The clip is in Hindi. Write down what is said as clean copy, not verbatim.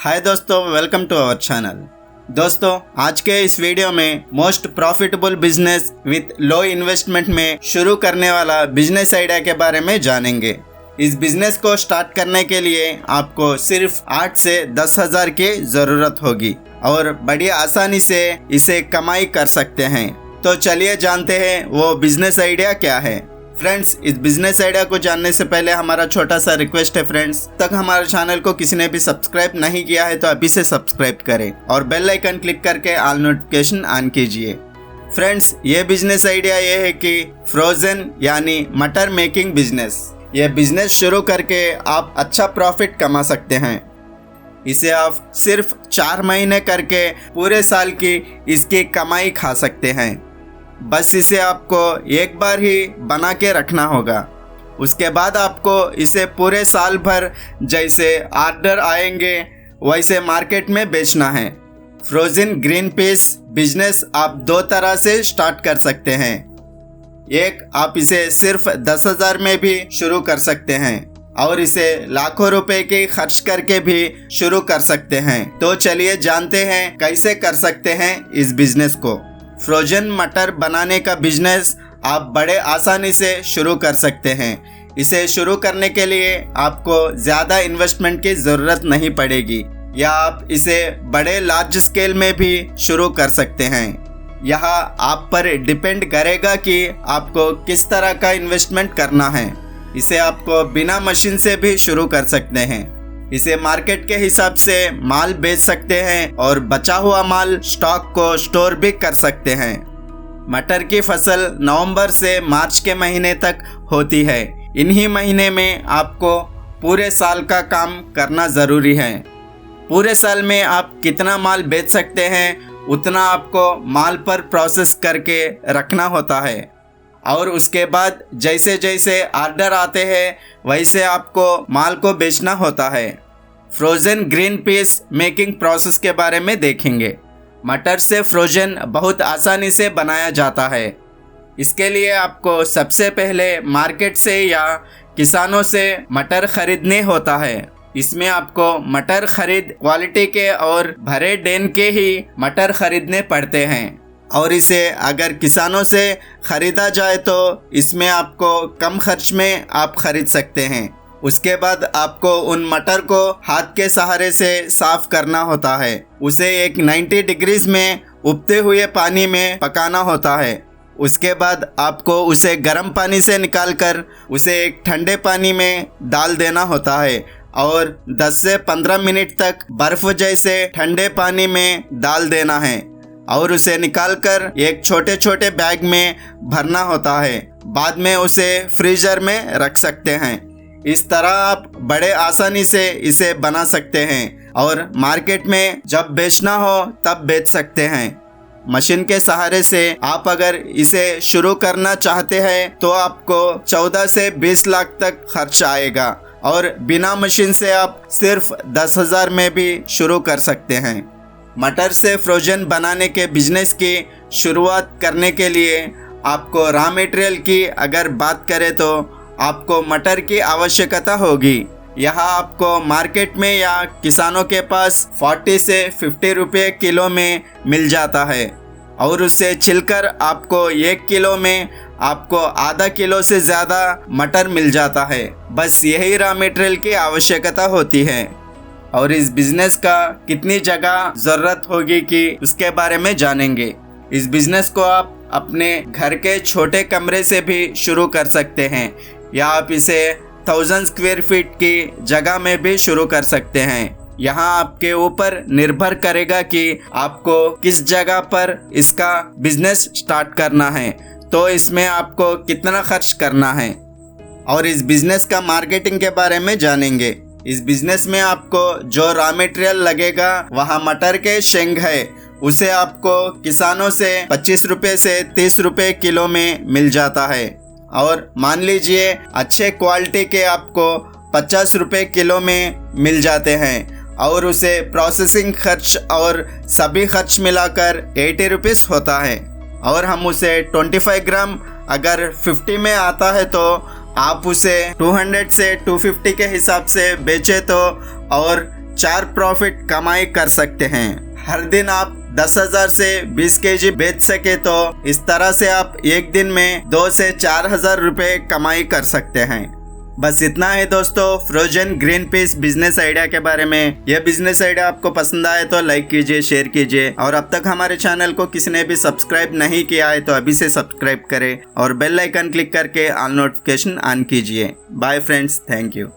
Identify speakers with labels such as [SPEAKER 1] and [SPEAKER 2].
[SPEAKER 1] हाय दोस्तों, वेलकम टू आवर चैनल। दोस्तों, आज के इस वीडियो में most profitable business with low investment में शुरू करने वाला बिजनेस आइडिया के बारे में जानेंगे। इस बिजनेस को स्टार्ट करने के लिए आपको सिर्फ 8 से 10 हज़ार की ज़रूरत होगी और बड़ी आसानी से इसे कमाई कर सकते हैं। तो चलिए जानते हैं वो बिजनेस आइडिया क्या है। फ्रेंड्स, इस बिजनेस आइडिया को जानने से पहले हमारा छोटा सा रिक्वेस्ट है फ्रेंड्स, तक हमारे चैनल को किसी ने भी सब्सक्राइब नहीं किया है तो अभी से सब्सक्राइब करें और बेल आइकन क्लिक करके ऑल नोटिफिकेशन ऑन कीजिए। फ्रेंड्स, ये बिजनेस आइडिया ये है कि फ्रोजन यानी मटर मेकिंग बिजनेस। ये बिजनेस शुरू करके आप अच्छा प्रॉफिट कमा सकते हैं। इसे आप सिर्फ 4 महीने करके पूरे साल की इसकी कमाई खा सकते हैं। बस इसे आपको एक बार ही बना के रखना होगा। उसके बाद आपको इसे पूरे साल भर जैसे ऑर्डर आएंगे वैसे मार्केट में बेचना है। फ्रोजन ग्रीन पीस बिजनेस आप 2 तरह से स्टार्ट कर सकते हैं। एक, आप इसे सिर्फ 10,000 में भी शुरू कर सकते हैं और इसे लाखों रुपए की खर्च करके भी शुरू कर सकते हैं। तो चलिए जानते हैं कैसे कर सकते हैं इस बिजनेस को। फ्रोजन मटर बनाने का बिजनेस आप बड़े आसानी से शुरू कर सकते हैं। इसे शुरू करने के लिए आपको ज़्यादा इन्वेस्टमेंट की ज़रूरत नहीं पड़ेगी या आप इसे बड़े लार्ज स्केल में भी शुरू कर सकते हैं। यह आप पर डिपेंड करेगा कि आपको किस तरह का इन्वेस्टमेंट करना है। इसे आपको बिना मशीन से भी शुरू कर सकते हैं। इसे मार्केट के हिसाब से माल बेच सकते हैं और बचा हुआ माल स्टॉक को स्टोर भी कर सकते हैं। मटर की फसल नवंबर से मार्च के महीने तक होती है। इन्हीं महीने में आपको पूरे साल का काम करना ज़रूरी है। पूरे साल में आप कितना माल बेच सकते हैं उतना आपको माल पर प्रोसेस करके रखना होता है और उसके बाद जैसे जैसे ऑर्डर आते हैं वैसे आपको माल को बेचना होता है। Frozen green peas making process के बारे में देखेंगे। मटर से फ्रोजन बहुत आसानी से बनाया जाता है। इसके लिए आपको सबसे पहले मार्केट से या किसानों से मटर खरीदने होता है। इसमें आपको मटर खरीद क्वालिटी के और भरे डेन के ही मटर खरीदने पड़ते हैं और इसे अगर किसानों से ख़रीदा जाए तो इसमें आपको कम खर्च में आप खरीद सकते हैं। उसके बाद आपको उन मटर को हाथ के सहारे से साफ करना होता है। उसे एक 90 डिग्रीज में उबलते हुए पानी में पकाना होता है। उसके बाद आपको उसे गर्म पानी से निकालकर उसे एक ठंडे पानी में डाल देना होता है और 10 से 15 मिनट तक बर्फ़ जैसे ठंडे पानी में डाल देना है और उसे निकालकर एक छोटे छोटे बैग में भरना होता है। बाद में उसे फ्रीजर में रख सकते हैं। इस तरह आप बड़े आसानी से इसे बना सकते हैं और मार्केट में जब बेचना हो तब बेच सकते हैं। मशीन के सहारे से आप अगर इसे शुरू करना चाहते हैं तो आपको 14 से 20 लाख तक खर्च आएगा और बिना मशीन से आप सिर्फ 10,000 में भी शुरू कर सकते हैं। मटर से फ्रोजन बनाने के बिजनेस की शुरुआत करने के लिए आपको रॉ मटेरियल की अगर बात करें तो आपको मटर की आवश्यकता होगी। यहाँ आपको मार्केट में या किसानों के पास 40 से 50 रुपये किलो में मिल जाता है और उसे छिलकर आपको 1 किलो में आपको आधा किलो से ज़्यादा मटर मिल जाता है। बस यही रॉ मटेरियल की आवश्यकता होती है। और इस बिजनेस का कितनी जगह ज़रूरत होगी कि उसके बारे में जानेंगे। इस बिजनेस को आप अपने घर के छोटे कमरे से भी शुरू कर सकते हैं या आप इसे 1000 स्क्वायर फीट की जगह में भी शुरू कर सकते हैं। यहाँ आपके ऊपर निर्भर करेगा कि आपको किस जगह पर इसका बिजनेस स्टार्ट करना है, तो इसमें आपको कितना खर्च करना है। और इस बिजनेस का मार्केटिंग के बारे में जानेंगे। इस बिजनेस में आपको जो रॉ मटेरियल लगेगा वह मटर के शेंग है। उसे आपको किसानों से 25 रुपये से 30 रुपये किलो में मिल जाता है और मान लीजिए अच्छे क्वालिटी के आपको 50 रुपये किलो में मिल जाते हैं और उसे प्रोसेसिंग खर्च और सभी खर्च मिलाकर 80 रुपीस होता है। और हम उसे 25 ग्राम अगर 50 में आता है तो आप उसे 200 से 250 के हिसाब से बेचे तो और 4 प्रॉफिट कमाई कर सकते हैं। हर दिन आप 10,000 से 20 केजी बेच सके तो इस तरह से आप एक दिन में 2 से 4,000 रुपए कमाई कर सकते हैं। बस इतना है दोस्तों frozen green peas business idea के बारे में। यह बिजनेस आइडिया आपको पसंद आए तो लाइक कीजिए, शेयर कीजिए और अब तक हमारे चैनल को किसी ने भी सब्सक्राइब नहीं किया है तो अभी से सब्सक्राइब करें और बेल आइकन क्लिक करके ऑल नोटिफिकेशन ऑन कीजिए। Bye friends, thank you.